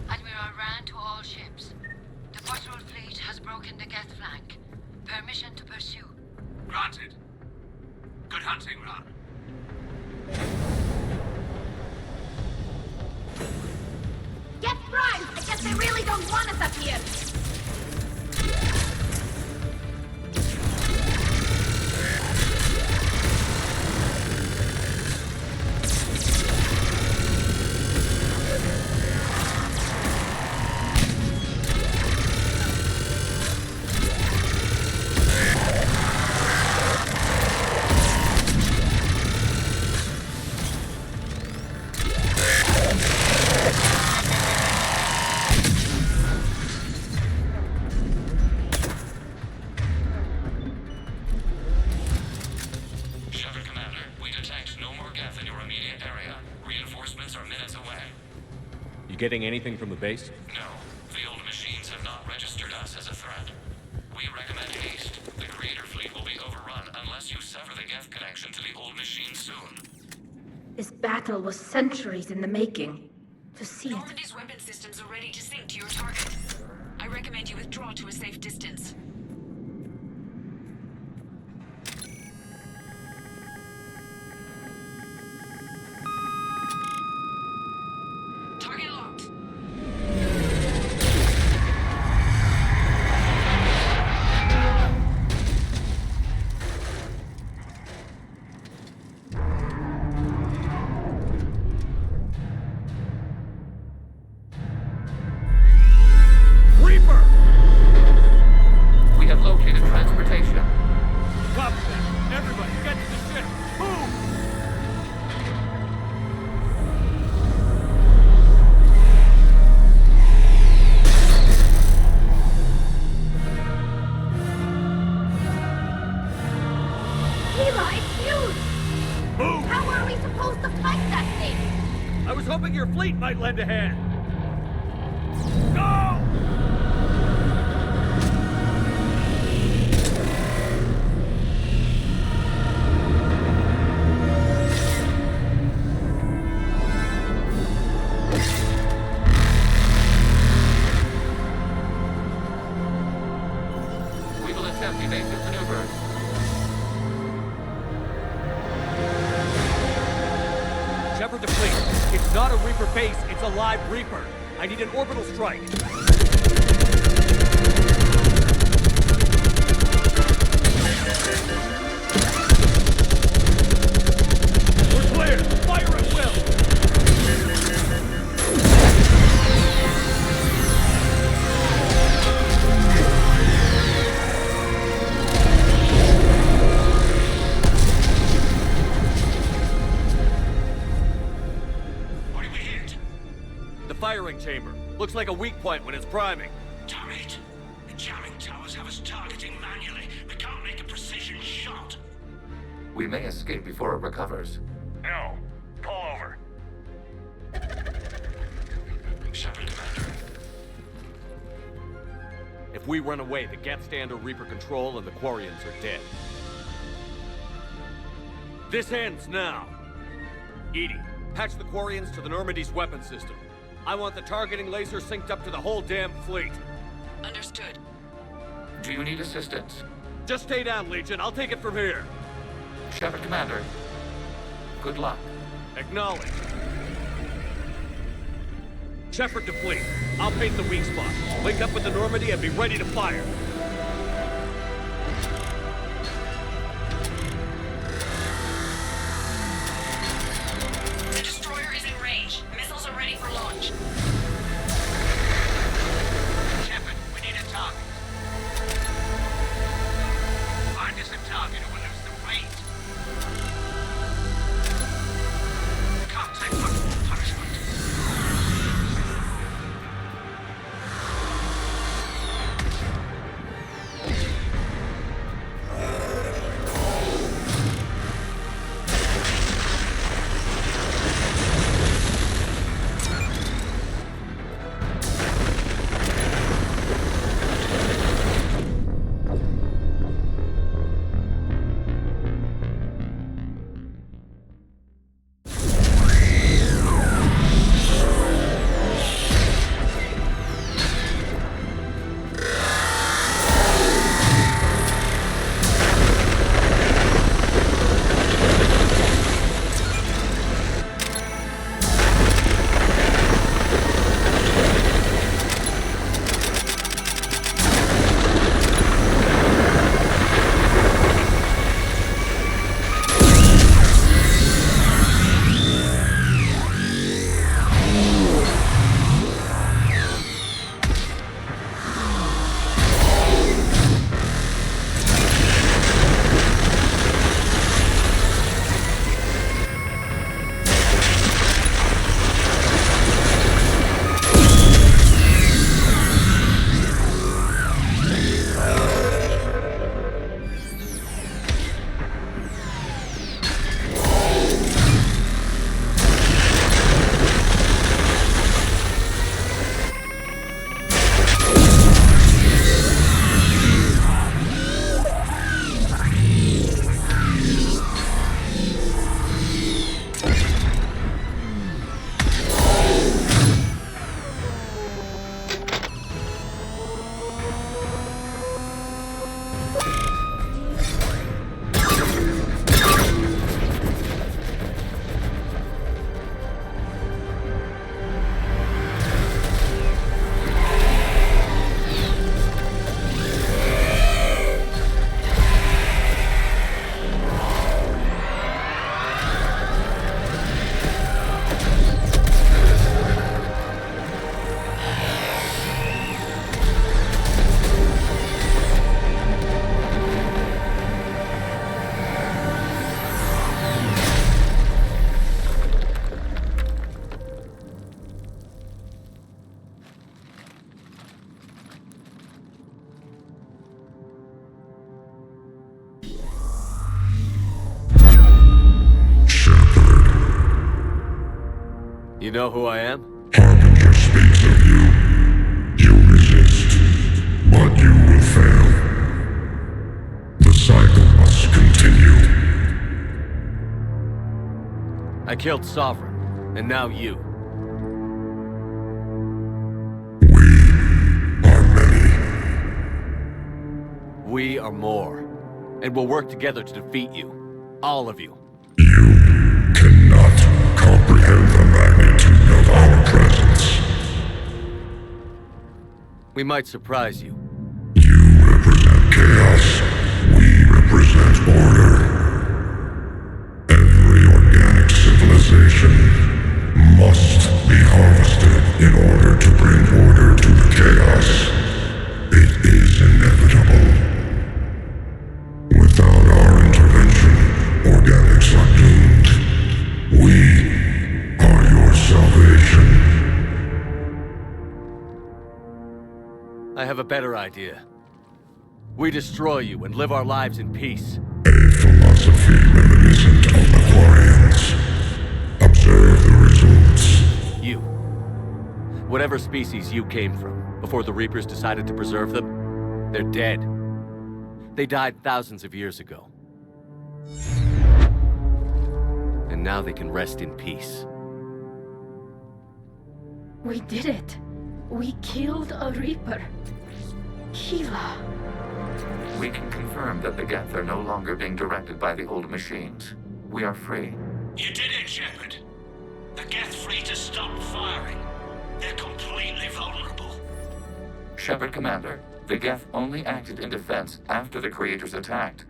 Admiral Rand to all ships. The Bottrell fleet has broken the Geth flank. Permission to pursue. Granted. Good hunting, Ran. Get primed! I guess they really don't want us up here! getting anything from the base? No. The old machines have not registered us as a threat. We recommend haste. The Creator fleet will be overrun unless you sever the Geth connection to the old machine soon. This battle was centuries in the making. To see it. Normandy's weapon systems are ready to sink to your target. I recommend you withdraw to a safe distance. Target locked. Reaper! We have located transportation. Copy that. Everybody, get to the ship. Move! Kira, it's huge! Move! How are we supposed to fight that thing? I was hoping your fleet might lend a hand. Go! We will attempt evasive maneuvers. Shepard to fleet. It's not a Reaper base, it's a live Reaper. I need an orbital strike. We're clear! Fire at will! What did we hit? The firing chamber. Looks like a weak point when it's priming. Damn it! The jamming towers have us targeting manually. We can't make a precision shot. We may escape before it recovers. No. Pull over. Shepard, Commander. If we run away, the Geth stand under Reaper control and the Quarians are dead. This ends now. Edie, patch the Quarians to the Normandy's weapon system. I want the targeting laser synced up to the whole damn fleet. Understood. Do you need assistance? Just stay down, Legion. I'll take it from here. Shepard, Commander. Good luck. Acknowledged. Shepard to fleet. I'll paint the weak spot. Link up with the Normandy and be ready to fire. The destroyer is in range. Missiles are ready for launch. Shepard, we need a target. Find us a target or we'll lose the fleet. We can't take much more punishment. You know who I am? Harbinger speaks of you. You resist, but you will fail. The cycle must continue. I killed Sovereign, and now you. We are more, and we'll work together to defeat you. All of you. You cannot comprehend the magnitude of our presence. We might surprise you. You represent chaos. We represent order. Every organic civilization must be harvested in order to bring order to the chaos. It is inevitable. Without our intervention, organics are doomed. We are your salvation. I have a better idea. We destroy you and live our lives in peace. A philosophy reminiscent of the Quarians. Observe the results. You. Whatever species you came from, before the Reapers decided to preserve them, they're dead. They died thousands of years ago. And now they can rest in peace. We did it. We killed a Reaper. Keela. We can confirm that the Geth are no longer being directed by the old machines. We are free. You did it, Shepard. The Geth fleet has stopped firing. They're completely vulnerable. Shepard, Commander, the Geth only acted in defense after the Creators attacked.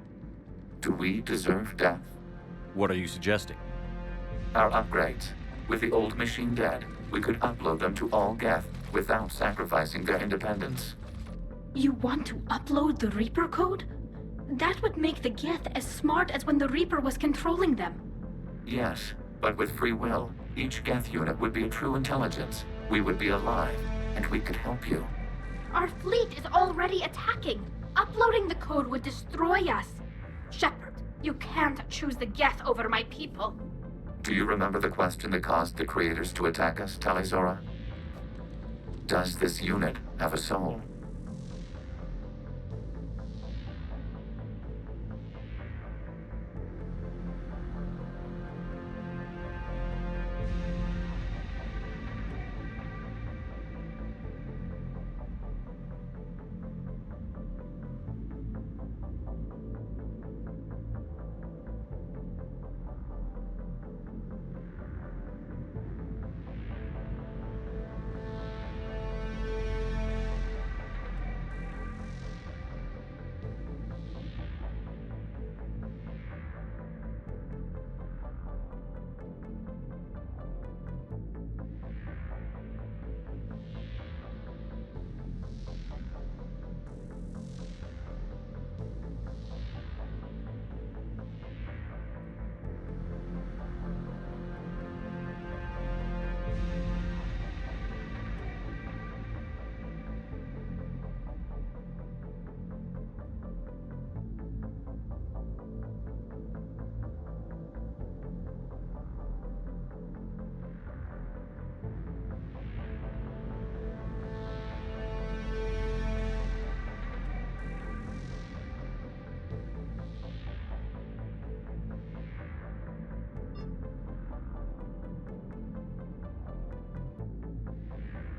Do we deserve death? What are you suggesting? Our upgrades. With the old machine dead, we could upload them to all Geth without sacrificing their independence. You want to upload the Reaper code? That would make the Geth as smart as when the Reaper was controlling them. Yes, but with free will, each Geth unit would be a true intelligence. We would be alive, and we could help you. Our fleet is already attacking. Uploading the code would destroy us. Shepard, you can't choose the Geth over my people. Do you remember the question that caused the Creators to attack us, Tali'Zorah? Does this unit have a soul?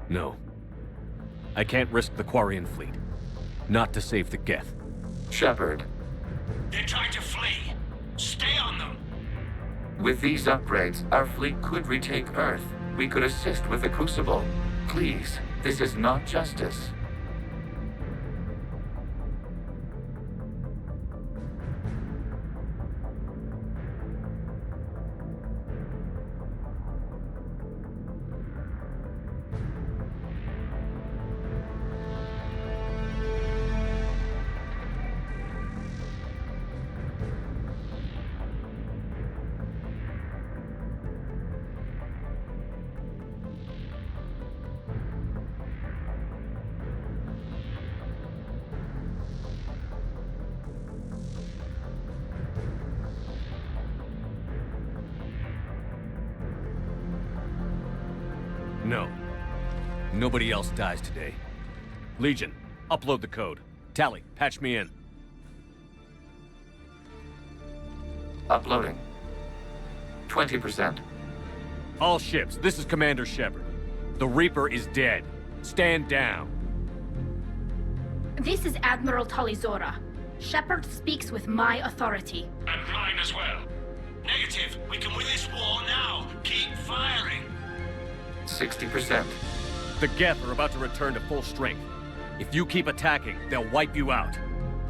No. I can't risk the Quarian fleet. Not to save the Geth. Shepard. They're trying to flee. Stay on them. With these upgrades, our fleet could retake Earth. We could assist with the Crucible. Please, this is not justice. No. Nobody else dies today. Legion, upload the code. Tally, patch me in. Uploading. 20%. All ships, this is Commander Shepard. The Reaper is dead. Stand down. This is Admiral Talizora. Shepard speaks with my authority. And mine as well. Negative. We can win this war now. Keep firing. 60%. The Geth are about to return to full strength. If you keep attacking, they'll wipe you out.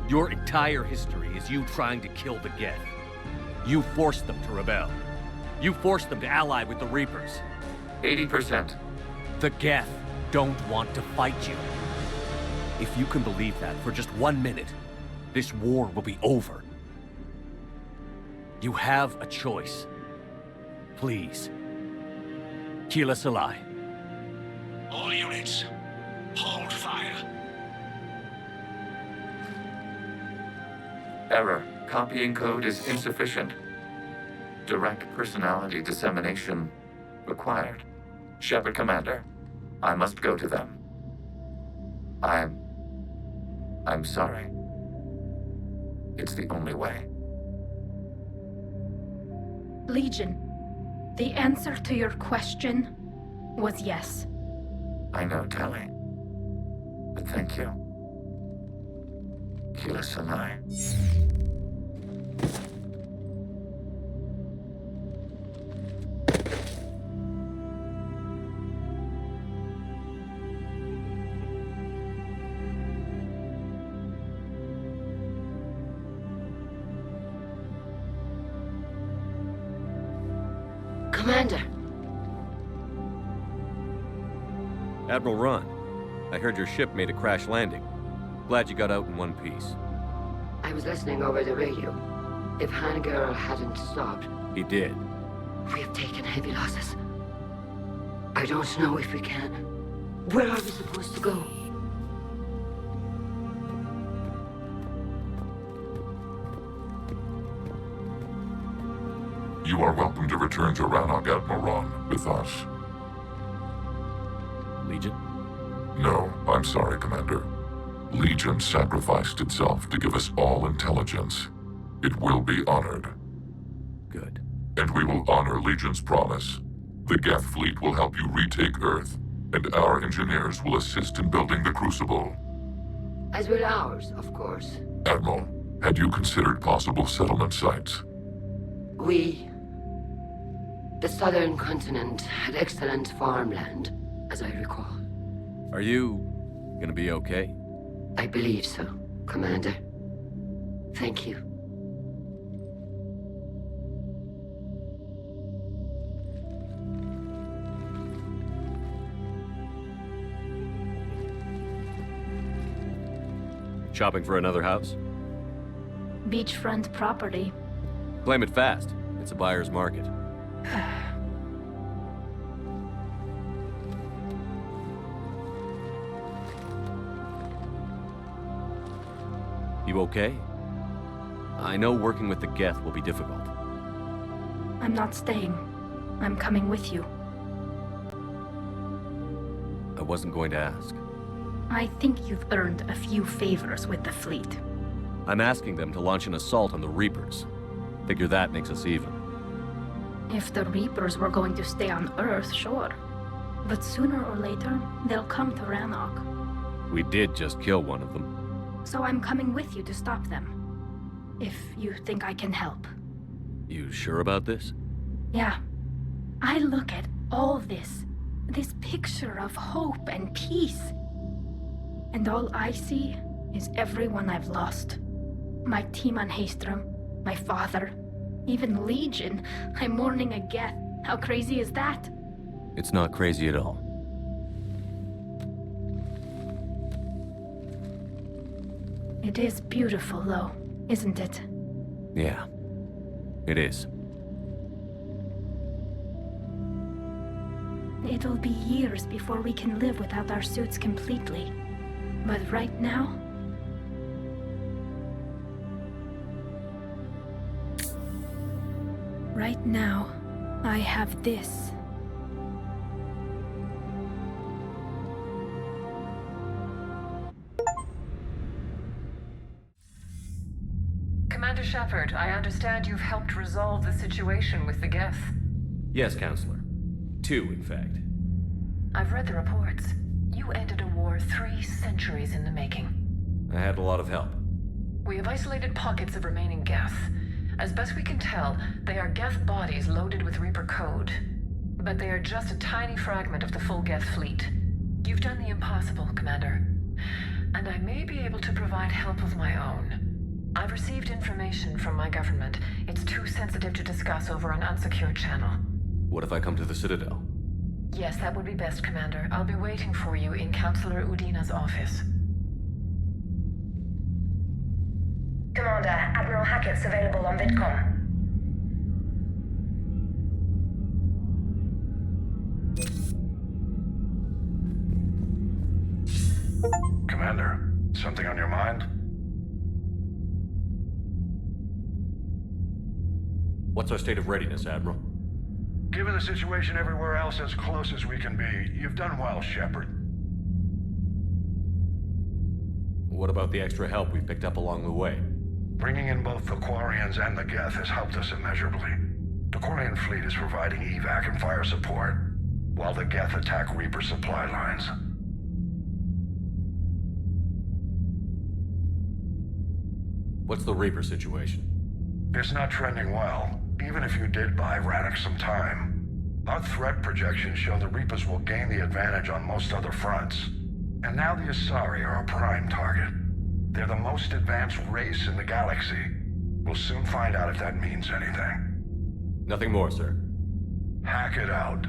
Your entire history is you trying to kill the Geth. You forced them to rebel. You forced them to ally with the Reapers. 80%. The Geth don't want to fight you. If you can believe that for just 1 minute, this war will be over. You have a choice. Please. Keela Salai. All units, hold fire. Error. Copying code is insufficient. Direct personality dissemination required. Shepard Commander, I must go to them. I'm sorry. It's the only way. Legion, the answer to your question was yes. I know, Tally. But thank you. Keela Salai. Commander. Admiral Ron, I heard your ship made a crash landing. Glad you got out in one piece. I was listening over the radio. If Hangirl hadn't stopped, He did. we have taken heavy losses. I don't know if we can. Where are we supposed to go? You are welcome to return to Rannoch, Admiral Ron, with us. Legion? No, I'm sorry, Commander. Legion sacrificed itself to give us all intelligence. It will be honored. Good. And we will honor Legion's promise. The Geth fleet will help you retake Earth, and our engineers will assist in building the Crucible. As will ours, of course. Admiral, had you considered possible settlement sites? The southern continent had excellent farmland, as I recall. Are you gonna be okay? I believe so, Commander. Thank you. Shopping for another house? Beachfront property. Claim it fast. It's a buyer's market. You okay? I know working with the Geth will be difficult. I'm not staying. I'm coming with you. I wasn't going to ask. I think you've earned a few favors with the fleet. I'm asking them to launch an assault on the Reapers. Figure that makes us even. If the Reapers were going to stay on Earth, sure. But sooner or later, they'll come to Rannoch. We did just kill one of them. So I'm coming with you to stop them. If you think I can help. You sure about this? Yeah. I look at all this picture of hope and peace. And all I see is everyone I've lost. My team on Haestrom, my father, even Legion. I'm mourning a Geth. How crazy is that? It's not crazy at all. It is beautiful, though, isn't it? Yeah, it is. It'll be years before we can live without our suits completely. But right now... Right now, I have this. Shepard, I understand you've helped resolve the situation with the Geth. Yes, Counselor. 2, in fact. I've read the reports. You ended a war 3 centuries in the making. I had a lot of help. We have isolated pockets of remaining Geth. As best we can tell, they are Geth bodies loaded with Reaper code. But they are just a tiny fragment of the full Geth fleet. You've done the impossible, Commander. And I may be able to provide help of my own. I've received information from my government. It's too sensitive to discuss over an unsecured channel. What if I come to the Citadel? Yes, that would be best, Commander. I'll be waiting for you in Counselor Udina's office. Commander, Admiral Hackett's available on VidCom. Commander, something on your mind? What's our state of readiness, Admiral? Given the situation everywhere else, as close as we can be, you've done well, Shepard. What about the extra help we picked up along the way? Bringing in both the Quarians and the Geth has helped us immeasurably. The Quarian fleet is providing evac and fire support, while the Geth attack Reaper supply lines. What's the Reaper situation? It's not trending well, even if you did buy Radix some time. Our threat projections show the Reapers will gain the advantage on most other fronts. And now the Asari are a prime target. They're the most advanced race in the galaxy. We'll soon find out if that means anything. Nothing more, sir. Hack it out.